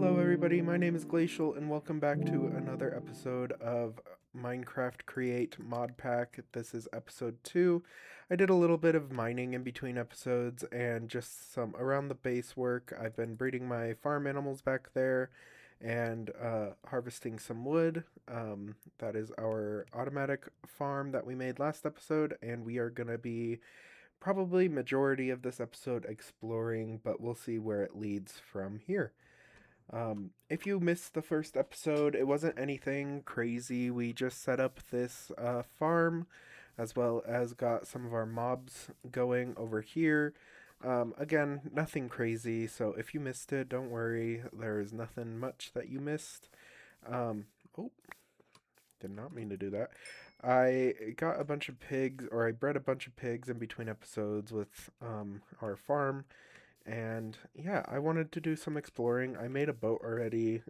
Hello, everybody. My name is Glacial, and welcome back to another episode of Minecraft Create Mod Pack. This is episode 2. I did a little bit of mining in between episodes and just some around the base work. I've been breeding my farm animals back there and harvesting some wood. That is our automatic farm that we made last episode, and we are going to be probably majority of this episode exploring, but we'll see where it leads from here. If you missed the first episode, it wasn't anything crazy. We just set up this farm as well as got some of our mobs going over here. Again, nothing crazy, so if you missed it, don't worry. There is nothing much that you missed. Um, oh, did not mean to do that. I got a bunch of pigs, or I bred a bunch of pigs in between episodes with our farm. And yeah, I wanted to do some exploring. I made a boat already.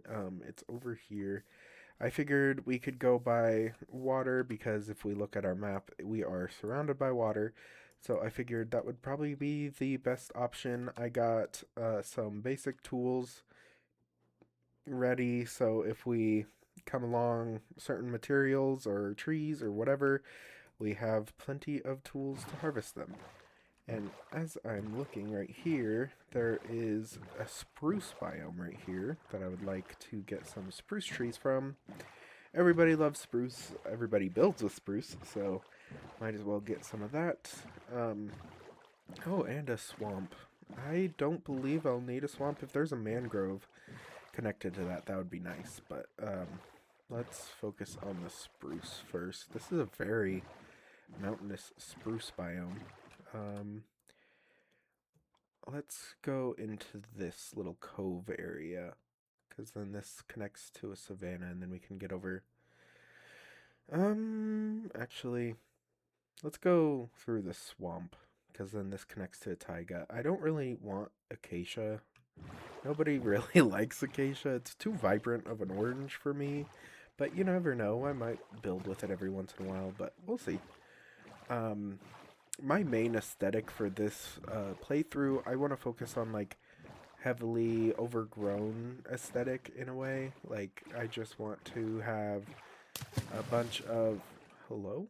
It's over here. I figured we could go by water because if we look at our map, we are surrounded by water. So I figured that would probably be the best option. I got some basic tools ready. So if we come along certain materials or trees or whatever, we have plenty of tools to harvest them. And as I'm looking right here, there is a spruce biome right here that I would like to get some spruce trees from. Everybody loves spruce. Everybody builds with spruce, so might as well get some of that. Oh, and a swamp. I don't believe I'll need a swamp. If there's a mangrove connected to that, that would be nice. But let's focus on the spruce first. This is a very mountainous spruce biome. Let's go into this little cove area, because then this connects to a savanna, and then we can get over. Actually, let's go through the swamp, because then this connects to a taiga. I don't really want acacia. Nobody really likes acacia. It's too vibrant of an orange for me, but you never know. I might build with it every once in a while, but we'll see. My main aesthetic for this playthrough, I want to focus on like heavily overgrown aesthetic in a way. Like I just want to have a bunch of hello.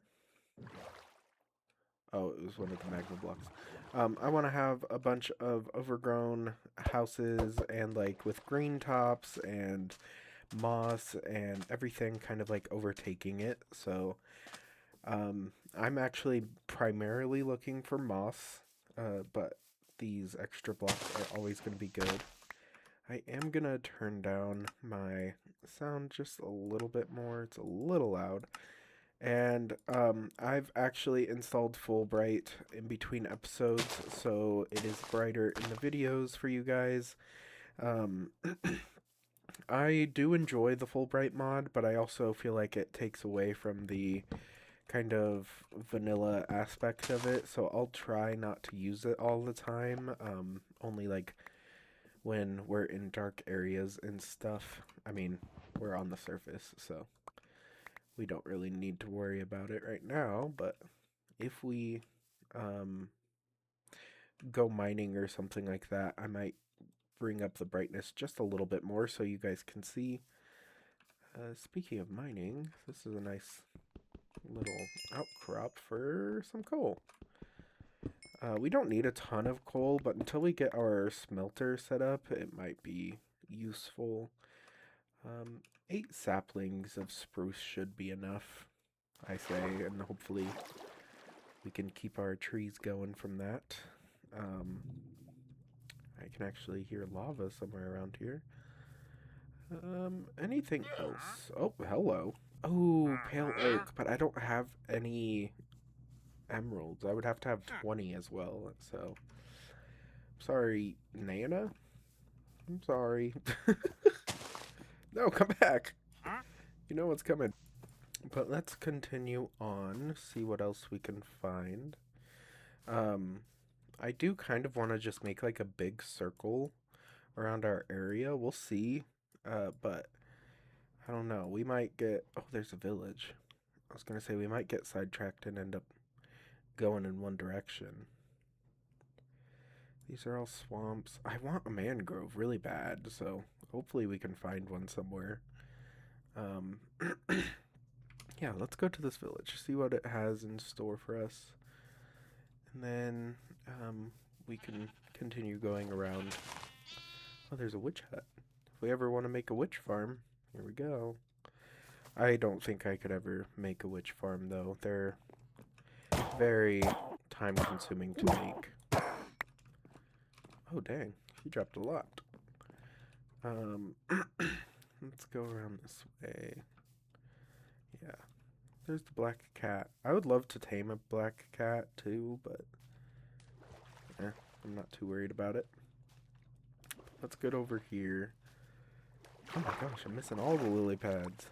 Oh, it was one of the magma blocks. I want to have a bunch of overgrown houses and like with green tops and moss and everything kind of like overtaking it. So I'm actually primarily looking for moss, but these extra blocks are always going to be good. I am going to turn down my sound just a little bit more. It's a little loud. And I've actually installed full bright in between episodes, so it is brighter in the videos for you guys. Um, I do enjoy the full bright mod, but I also feel like it takes away from the kind of vanilla aspect of it, so I'll try not to use it all the time, only like when we're in dark areas and stuff. I mean, we're on the surface, so we don't really need to worry about it right now, but if we um, go mining or something like that, I might bring up the brightness just a little bit more so you guys can see. Speaking of mining, this is a nice little outcrop for some coal. We don't need a ton of coal, but until we get our smelter set up, it might be useful. 8 saplings of spruce should be enough, I say, and hopefully we can keep our trees going from that. I can actually hear lava somewhere around here. Anything else? Oh, hello. Oh, pale oak, but I don't have any emeralds. I would have to have 20 as well, so. Sorry, Nana? I'm sorry. No, come back. You know what's coming. But let's continue on, see what else we can find. I do kind of want to just make like a big circle around our area. We'll see. But I don't know. We might get. Oh, there's a village. I was gonna say we might get sidetracked and end up going in one direction. These are all swamps. I want a mangrove really bad, so Hopefully we can find one somewhere. Um, yeah, let's go to this village, see what it has in store for us. And then we can continue going around. Oh, there's a witch hut. If we ever want to make a witch farm, here we go. I don't think I could ever make a witch farm, though. They're very time-consuming to make. Oh, dang. He dropped a lot. Let's go around this way. Yeah. There's the black cat. I would love to tame a black cat, too, but I'm not too worried about it. Let's get over here. Oh my gosh, I'm missing all the lily pads.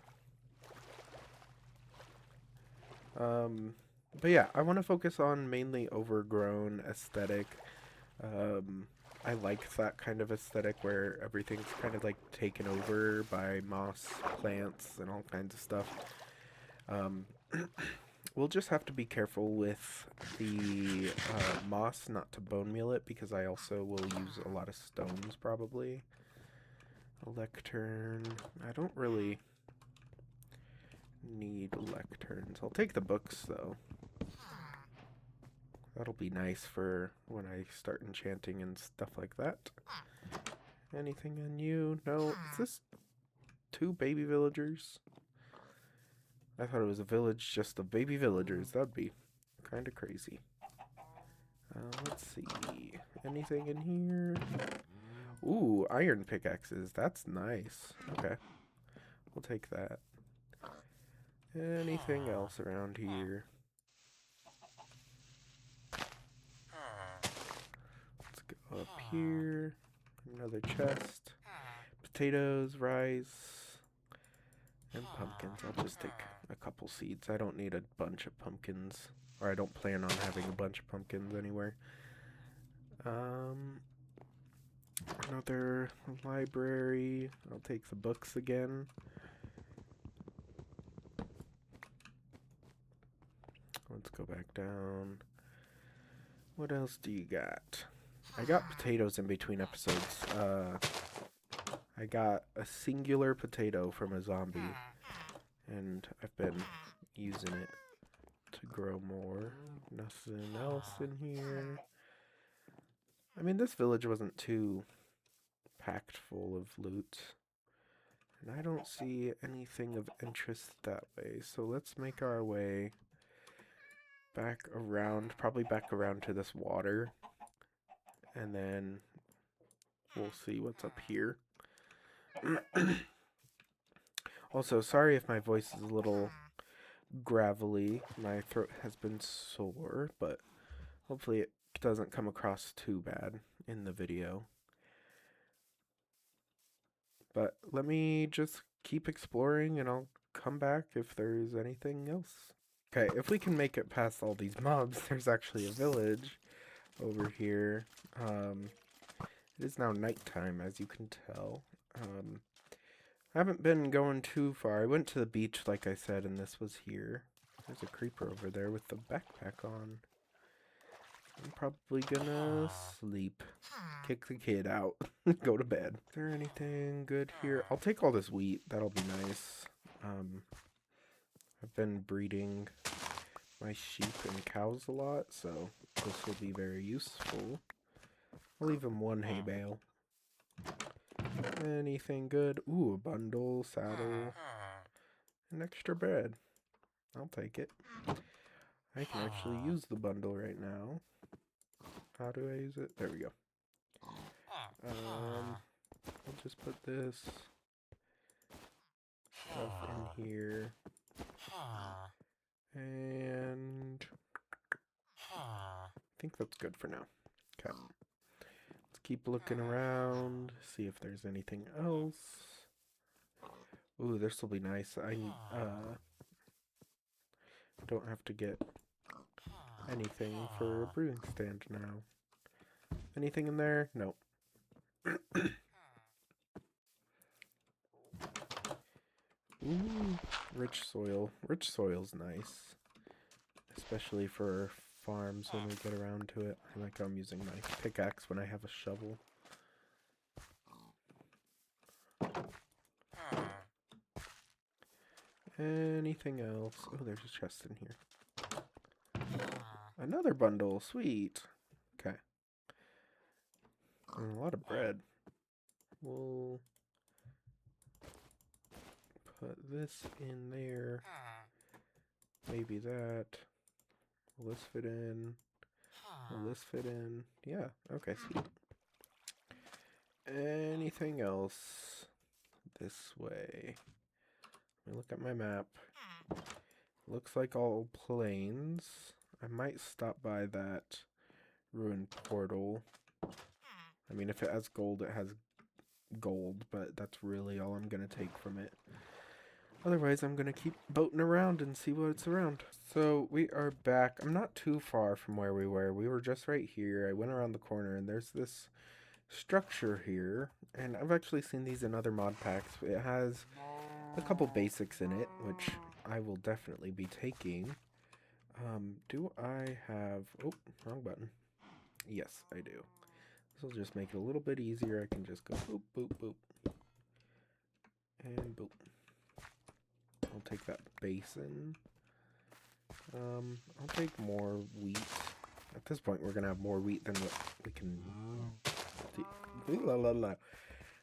But yeah, I want to focus on mainly overgrown aesthetic. I like that kind of aesthetic where everything's kind of like taken over by moss, plants, and all kinds of stuff. We'll just have to be careful with the moss not to bone meal it, because I also will use a lot of stones probably. A lectern. I don't really need lecterns. I'll take the books though. That'll be nice for when I start enchanting and stuff like that. Anything on you? No. Is this 2 baby villagers? I thought it was a village just of baby villagers. That'd be kind of crazy. Let's see. Anything in here? Ooh, iron pickaxes. That's nice. Okay. We'll take that. Anything else around here? Let's go up here. Another chest. Potatoes, rice, and pumpkins. I'll just take a couple seeds. I don't need a bunch of pumpkins. Or I don't plan on having a bunch of pumpkins anywhere. Another library. I'll take the books again. Let's go back down. What else do you got? I got potatoes in between episodes. I got a singular potato from a zombie, and I've been using it to grow more. Nothing else in here. I mean, this village wasn't too packed full of loot, and I don't see anything of interest that way, so let's make our way back around, probably back around to this water, and then we'll see what's up here. Also, sorry if my voice is a little gravelly. My throat has been sore, but hopefully it doesn't come across too bad in the video. But let me just keep exploring, and I'll come back if there's anything else. Okay, if we can make it past all these mobs, there's actually a village over here. It is now nighttime, as you can tell. I haven't been going too far. I went to the beach, like I said, and this was here. There's a creeper over there with the backpack on. I'm probably gonna sleep. Kick the kid out. Go to bed. Is there anything good here? I'll take all this wheat. That'll be nice. I've been breeding my sheep and cows a lot, so this will be very useful. I'll leave him one hay bale. Anything good? Ooh, a bundle, saddle, an extra bed. I'll take it. I can actually use the bundle right now. How do I use it? There we go. I'll just put this stuff in here. And I think that's good for now. Okay. Let's keep looking around, see if there's anything else. Ooh, this will be nice. I don't have to get anything for a brewing stand now. Anything in there? Nope. Ooh, rich soil. Rich soil's nice. Especially for farms when we get around to it. I like how I'm using my pickaxe when I have a shovel. Anything else? Oh, there's a chest in here. Another bundle. Sweet. Okay. And a lot of bread. We'll put this in there. Maybe that. Will this fit in? Will this fit in? Yeah. Okay, sweet. Anything else? This way. Let me look at my map. Looks like all plains. I might stop by that ruined portal. I mean, if it has gold, it has gold, but that's really all I'm going to take from it. Otherwise, I'm going to keep boating around and see what's around. So we are back. I'm not too far from where we were. We were just right here. I went around the corner, and there's this structure here. And I've actually seen these in other mod packs. It has a couple basics in it, which I will definitely be taking. Do I have... Oh, wrong button. Yes, I do. This will just make it a little bit easier. I can just go boop, boop, boop. And boop. I'll take that basin. I'll take more wheat. At this point, we're going to have more wheat than what we can...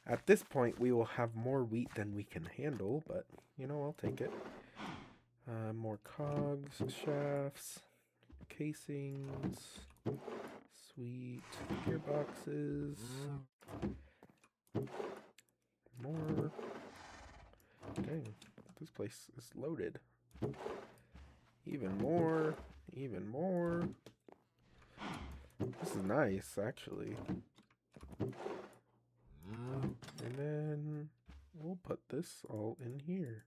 At this point, we will have more wheat than we can handle, but, you know, I'll take it. More cogs, shafts, casings, sweet, gearboxes, more. Dang, this place is loaded. Even more, even more. This is nice, actually. And then we'll put this all in here.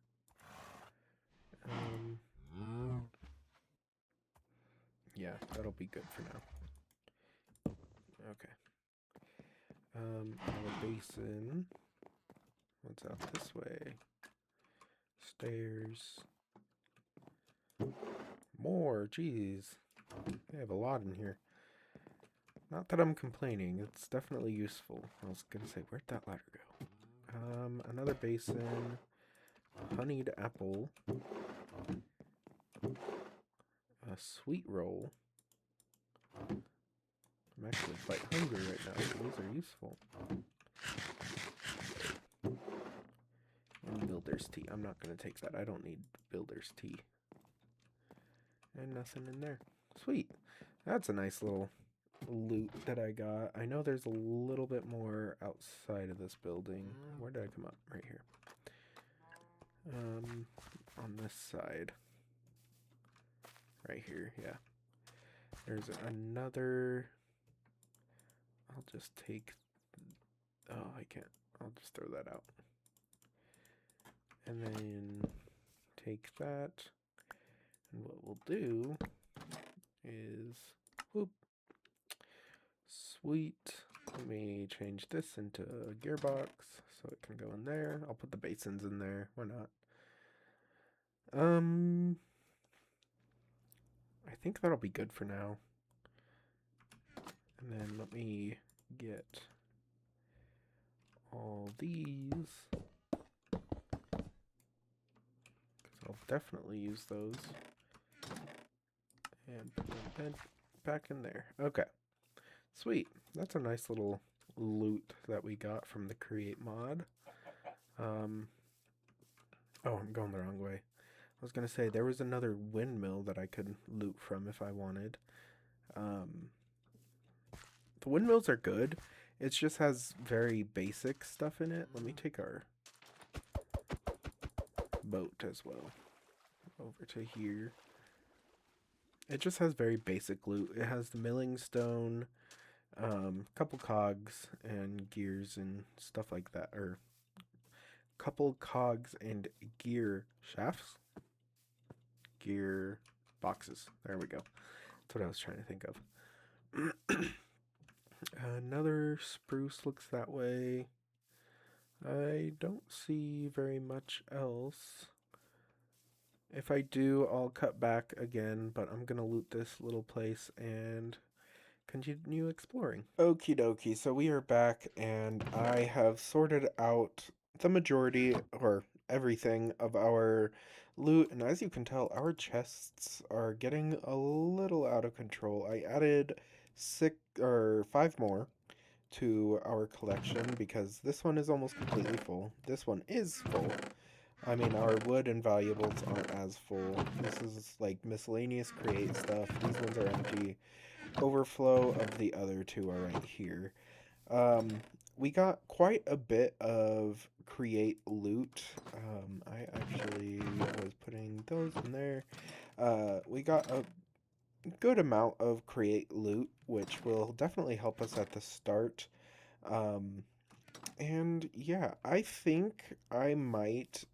Yeah, that'll be good for now. Okay. Our basin. What's out this way? Stairs. More, jeez. They have a lot in here. Not that I'm complaining, it's definitely useful. I was gonna say, where'd that ladder go? Another basin. Honeyed apple. A sweet roll. I'm actually quite hungry right now, so these are useful. And builder's tea. I'm not going to take that. I don't need builder's tea. And nothing in there. Sweet. That's a nice little loot that I got. I know there's a little bit more outside of this building. Where did I come up? Right here. On this side. Right here, yeah. There's another... I'll just take... Oh, I can't. I'll just throw that out. And then take that. And what we'll do is... Whoop. Sweet. Let me change this into a gearbox so it can go in there. I'll put the basins in there. Why not? I think that'll be good for now. And then let me get all these, because I'll definitely use those. And put them back in there. Okay. Sweet. That's a nice little loot that we got from the Create mod. Oh, I'm going the wrong way. I was going to say, there was another windmill that I could loot from if I wanted. The windmills are good. It just has very basic stuff in it. Let me take our boat as well over to here. It just has very basic loot. It has the milling stone, couple cogs and gears and stuff like that, or couple cogs and gear shafts, gear boxes. There we go. That's what I was trying to think of. Another spruce looks that way. I don't see very much else. If I do, I'll cut back again, but I'm gonna loot this little place and continue exploring. Okie dokie, so we are back and I have sorted out the majority, or everything, of our loot, and as you can tell, our chests are getting a little out of control. I added 5 more to our collection because this one is almost completely full. This one is full. I mean, our wood and valuables aren't as full. This is like miscellaneous create stuff. These ones are empty. Overflow of the other two are right here. Um, we got quite a bit of create loot. I actually was putting those in there. We got a good amount of create loot, which will definitely help us at the start. Um, and yeah, I think I might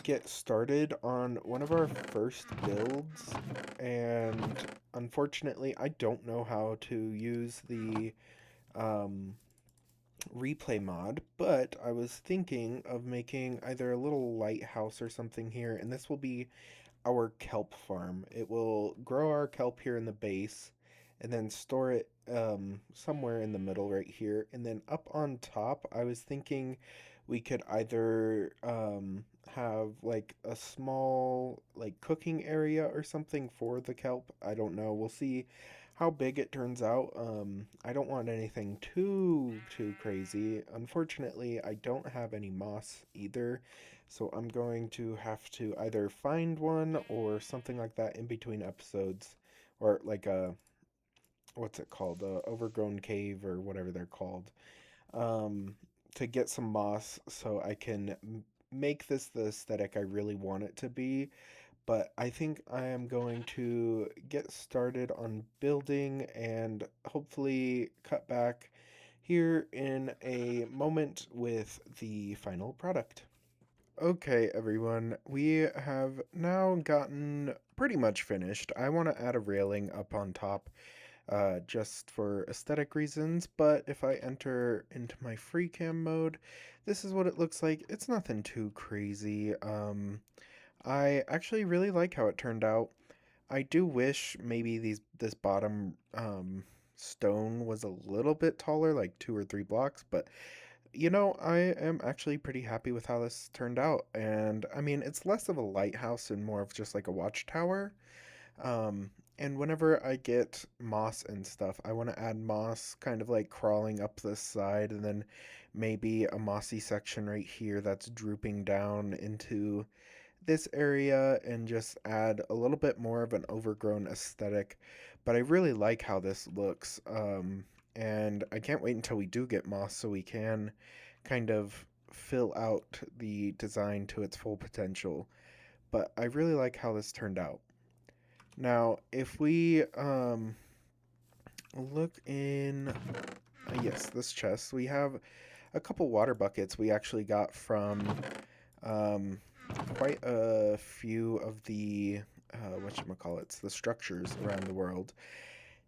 get started on one of our first builds, and unfortunately, I don't know how to use the um, replay mod, but I was thinking of making either a little lighthouse or something here, and this will be our kelp farm. It will grow our kelp here in the base and then store it somewhere in the middle right here. And then up on top, I was thinking we could either have like a small like cooking area or something for the kelp. I don't know. We'll see how big it turns out. I don't want anything too crazy. Unfortunately, I don't have any moss either. So I'm going to have to either find one or something like that in between episodes, or like a what's it called, a overgrown cave or whatever they're called, um, to get some moss so I can make this the aesthetic I really want it to be. But I think I am going to get started on building and hopefully cut back here in a moment with the final product. Okay, everyone, we have now gotten pretty much finished. I want to add a railing up on top just for aesthetic reasons, but if I enter into my free cam mode, this is what it looks like. It's nothing too crazy. I actually really like how it turned out. I do wish maybe this bottom stone was a little bit taller, like 2 or 3 blocks, but I am actually pretty happy with how this turned out. And I mean, it's less of a lighthouse and more of just like a watchtower. Um, and whenever I get moss and stuff, I want to add moss kind of like crawling up this side, and then maybe a mossy section right here that's drooping down into this area and just add a little bit more of an overgrown aesthetic. But I really like how this looks. And I can't wait until we do get moss so we can kind of fill out the design to its full potential. But I really like how this turned out. Now, if we look in, yes, this chest, we have a couple water buckets we actually got from um, quite a few of the whatchamacallits, the structures around the world.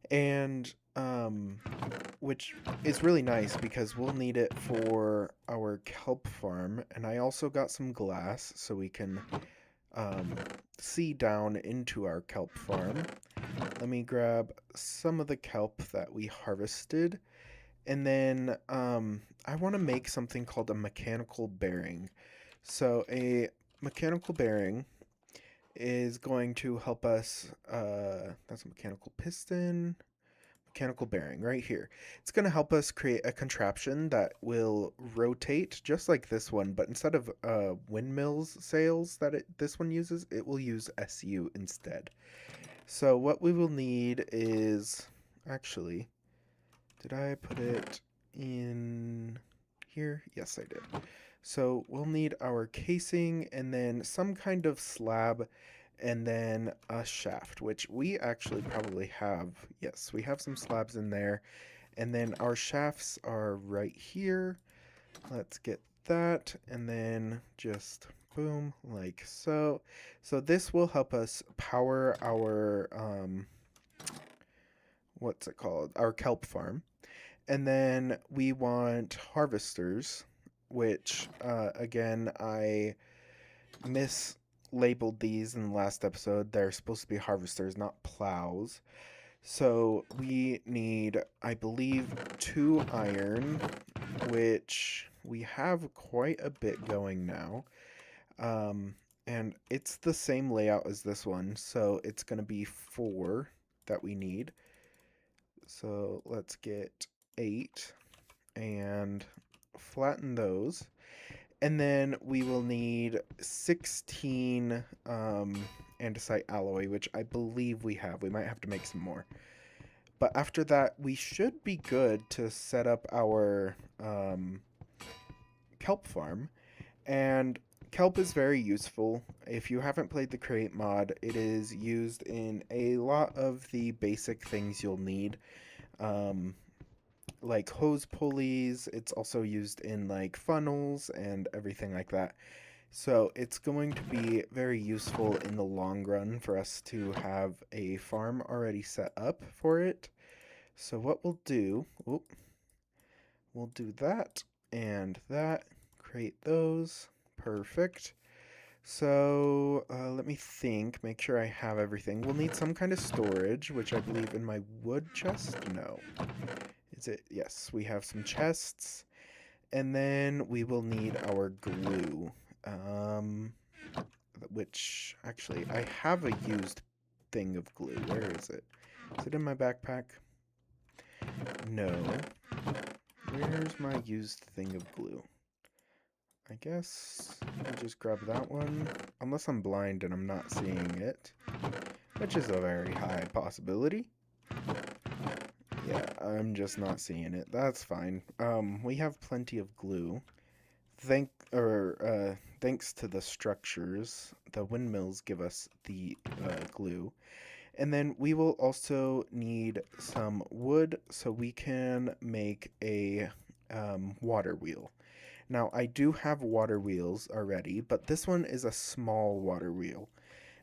And which is really nice because we'll need it for our kelp farm. And I also got some glass so we can um, see down into our kelp farm. Let me grab some of the kelp that we harvested. And then I want to make something called a mechanical bearing. So a mechanical bearing is going to help us, that's a mechanical piston, mechanical bearing right here. It's going to help us create a contraption that will rotate just like this one, but instead of windmills sails that this one uses, it will use SU instead. So what we will need is, actually, did I put it in here? Yes, I did. So we'll need our casing and then some kind of slab and then a shaft, which we actually probably have. Yes, we have some slabs in there. And then our shafts are right here. Let's get that and then just boom, like so. So this will help us power our, what's it called? Our kelp farm. And then we want harvesters, which, again, I mislabeled these in the last episode. They're supposed to be harvesters, not plows. So we need, I believe, 2 iron, which we have quite a bit going now. Um, and it's the same layout as this one, so it's going to be 4 that we need. So let's get 8 and flatten those. And then we will need 16 andesite alloy, which I believe we have. We might have to make some more. But after that, we should be good to set up our kelp farm. And kelp is very useful. If you haven't played the Create mod, it is used in a lot of the basic things you'll need. Um, like hose pulleys. It's also used in like funnels and everything like that. So it's going to be very useful in the long run for us to have a farm already set up for it. So what we'll do that and that, create those. Perfect. So let me think, make sure I have everything. We'll need some kind of storage, which I believe in my wood chest? No. Is it? Yes, we have some chests. And then we will need our glue. Which, actually, I have a used thing of glue. Where is it? Is it in my backpack? No. Where's my used thing of glue? I guess I'll just grab that one. Unless I'm blind and I'm not seeing it. Which is a very high possibility. Yeah, I'm just not seeing it. That's fine. We have plenty of glue. Thanks to the structures, the windmills give us the glue. And then we will also need some wood so we can make a water wheel. Now, I do have water wheels already, but this one is a small water wheel.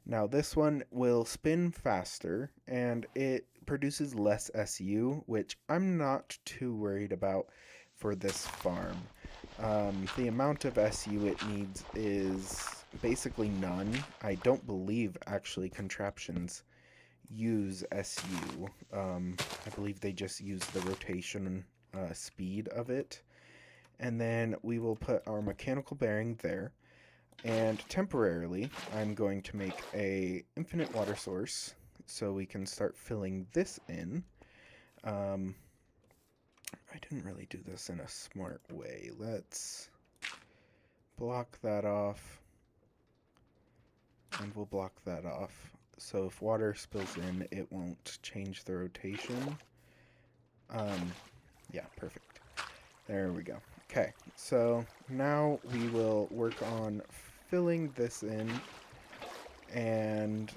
Now, this one will spin faster, and it produces less SU, which I'm not too worried about for this farm. The amount of SU it needs is basically none. I don't believe, actually, contraptions use SU. I believe they just use the rotation speed of it. And then we will put our mechanical bearing there. And temporarily, I'm going to make a infinite water source so we can start filling this in. I didn't really do this in a smart way. Let's block that off. And we'll block that off. So if water spills in, it won't change the rotation. Yeah, perfect. There we go. Okay, so now we will work on filling this in, and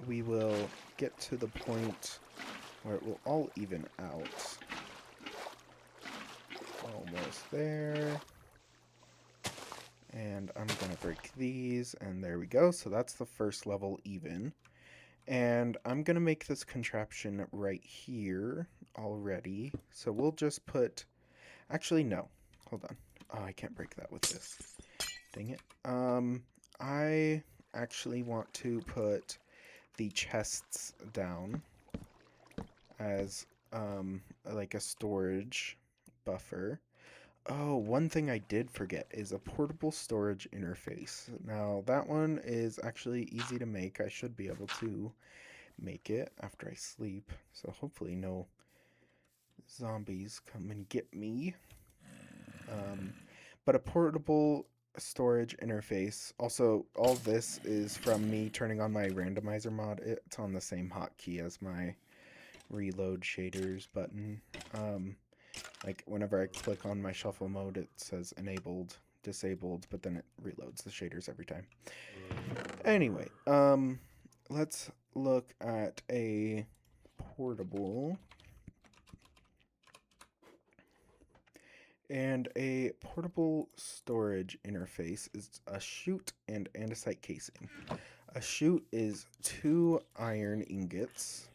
we will get to the point where it will all even out. Almost there. And I'm going to break these, and there we go. So that's the first level even. And I'm going to make this contraption right here already. So we'll just put... Actually, no. Hold on. Oh, I can't break that with this. Dang it. I actually want to put the chests down as, like a storage buffer. Oh, one thing I did forget is a portable storage interface. Now, that one is actually easy to make. I should be able to make it after I sleep. So hopefully no zombies come and get me. But a portable storage interface. Also, all this is from me turning on my randomizer mod. It's on the same hotkey as my reload shaders button. Like whenever I click on my shuffle mode, it says enabled, disabled, but then it reloads the shaders every time. Anyway, let's look at a portable. And a portable storage interface is a chute and andesite casing. A chute is 2 iron ingots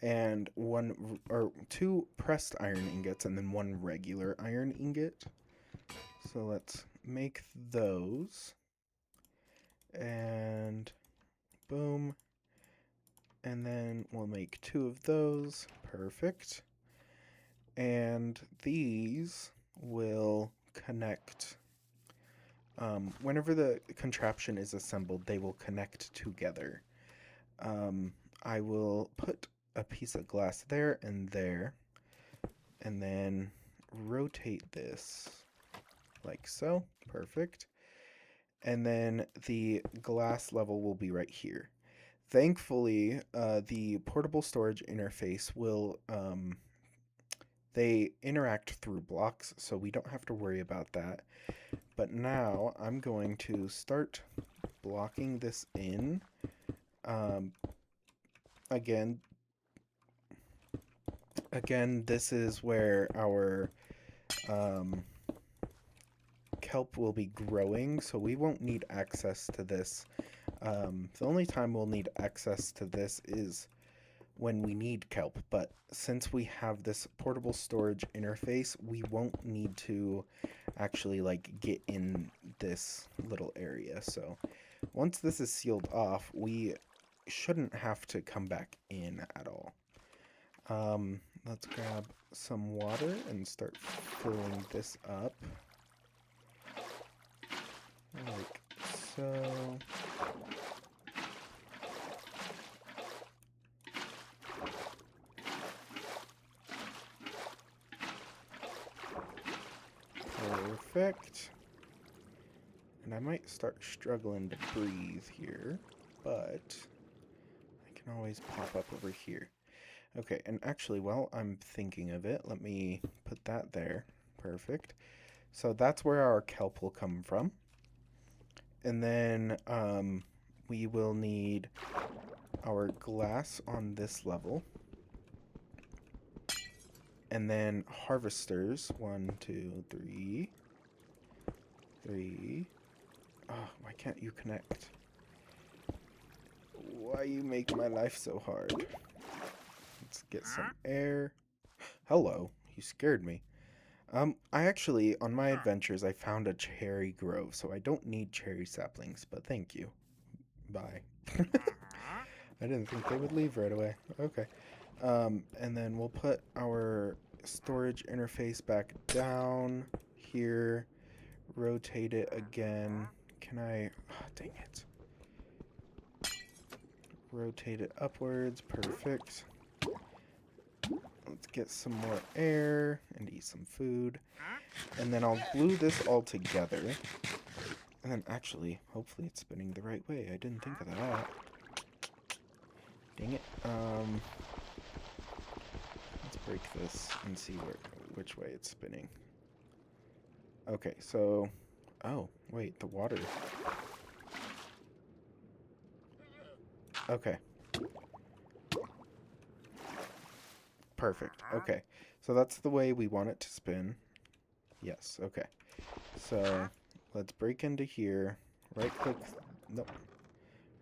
and 2 pressed iron ingots and then 1 regular iron ingot. So let's make those. And boom. And then we'll make 2 of those. Perfect. And these will connect Whenever the contraption is assembled, they will connect together. Um, I will put a piece of glass there, and then rotate this like so. Perfect. And then the glass level will be right here. Thankfully, the portable storage interface will, they interact through blocks, so we don't have to worry about that. But now I'm going to start blocking this in. Um, again, this is where our kelp will be growing, so we won't need access to this. The only time we'll need access to this is when we need kelp, but since we have this portable storage interface, we won't need to actually like get in this little area. So once this is sealed off, we shouldn't have to come back in at all. Let's grab some water and start filling this up. Like so. Perfect. And I might start struggling to breathe here, but I can always pop up over here. Okay, and actually, while I'm thinking of it, let me put that there. Perfect. So that's where our kelp will come from. And then we will need our glass on this level. And then harvesters. 1, 2, 3. 3. Oh, why can't you connect? Why you make my life so hard? Let's get some air. Hello, you scared me. I actually, on my adventures, I found a cherry grove, so I don't need cherry saplings, but thank you. Bye. I didn't think they would leave right away. Okay. And then we'll put our storage interface back down here. Rotate it again. Can I... Oh, dang it. Rotate it upwards. Perfect. Let's get some more air and eat some food. And then I'll glue this all together. And then actually, hopefully it's spinning the right way. I didn't think of that. Dang it. Let's break this and see which way it's spinning. Okay, so... Oh, wait, the water. Okay. Perfect. Okay. So that's the way we want it to spin. Yes, okay. So let's break into here. Right click. Nope.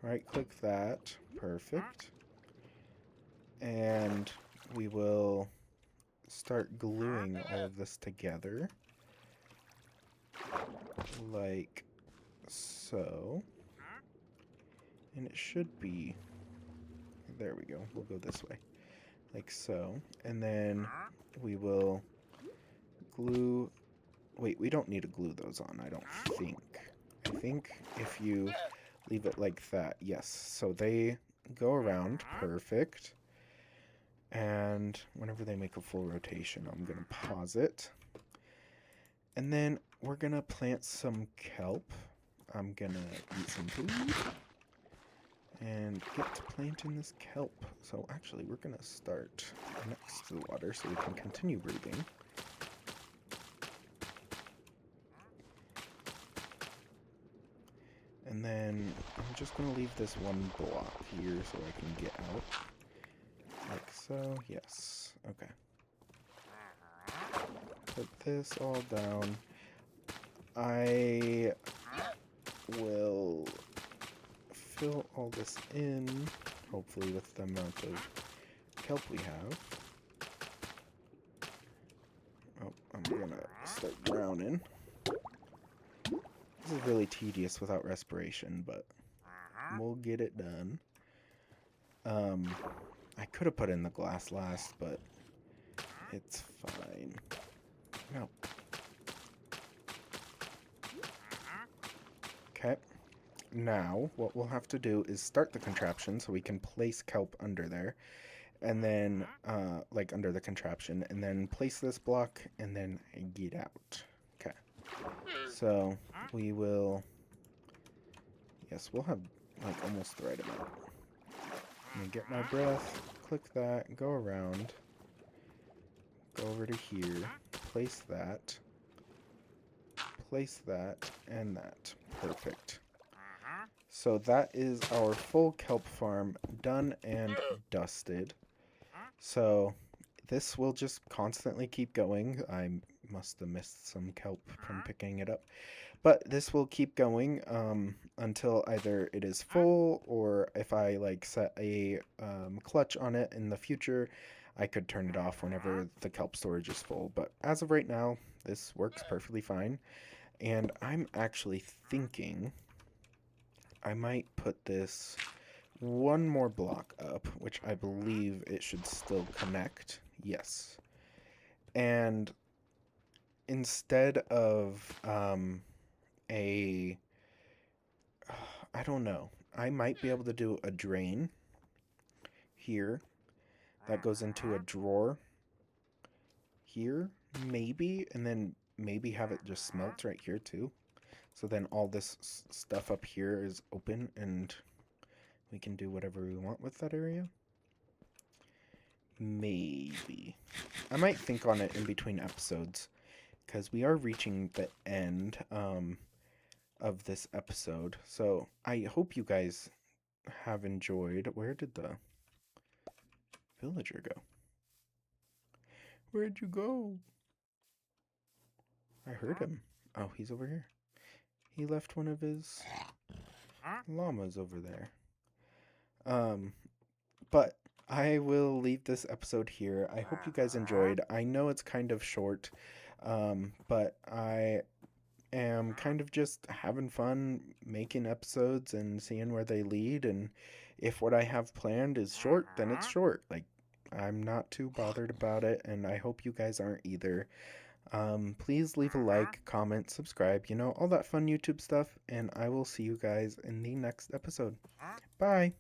Right click that. Perfect. And we will start gluing all of this together. Like so. And it should be... There we go. We'll go this way. Like so. And then we will glue... Wait, we don't need to glue those on, I don't think. I think if you leave it like that, yes. So they go around. Perfect. And whenever they make a full rotation, I'm going to pause it. And then we're going to plant some kelp. I'm going to eat some food. And get to planting this kelp. So actually, we're going to start next to the water so we can continue breathing. And then I'm just going to leave this one block here so I can get out. Like so. Yes. Okay. Put this all down. I will fill all this in, hopefully with the amount of kelp we have. Oh, I'm gonna start drowning. This is really tedious without respiration, but we'll get it done. I could have put in the glass last, but it's fine. No. now what we'll have to do is start the contraption so we can place kelp under there, and then like under the contraption, and then place this block and then get out. Okay, so we will, yes, we'll have like almost the right amount. Let me get my breath, click that, go around, go over to here, place that, and that. Perfect. So that is our full kelp farm done and dusted. So this will just constantly keep going. I must have missed some kelp from picking it up. But this will keep going until either it is full, or if I like set a clutch on it in the future, I could turn it off whenever the kelp storage is full. But as of right now, this works perfectly fine. And I'm actually thinking I might put this one more block up, which I believe it should still connect. Yes. And instead of a, I don't know, I might be able to do a drain here that goes into a drawer here, maybe, and then maybe have it just smelt right here too. So then all this stuff up here is open and we can do whatever we want with that area. Maybe. I might think on it in between episodes, because we are reaching the end of this episode. So I hope you guys have enjoyed. Where did the villager go? Where'd you go? I heard him. Oh, he's over here. He left one of his llamas over there. But I will leave this episode here. I hope you guys enjoyed. I know it's kind of short, but I am kind of just having fun making episodes and seeing where they lead. And if what I have planned is short, then it's short. Like, I'm not too bothered about it, and I hope you guys aren't either. Please leave a like, comment, subscribe, all that fun YouTube stuff, and I will see you guys in the next episode. Bye!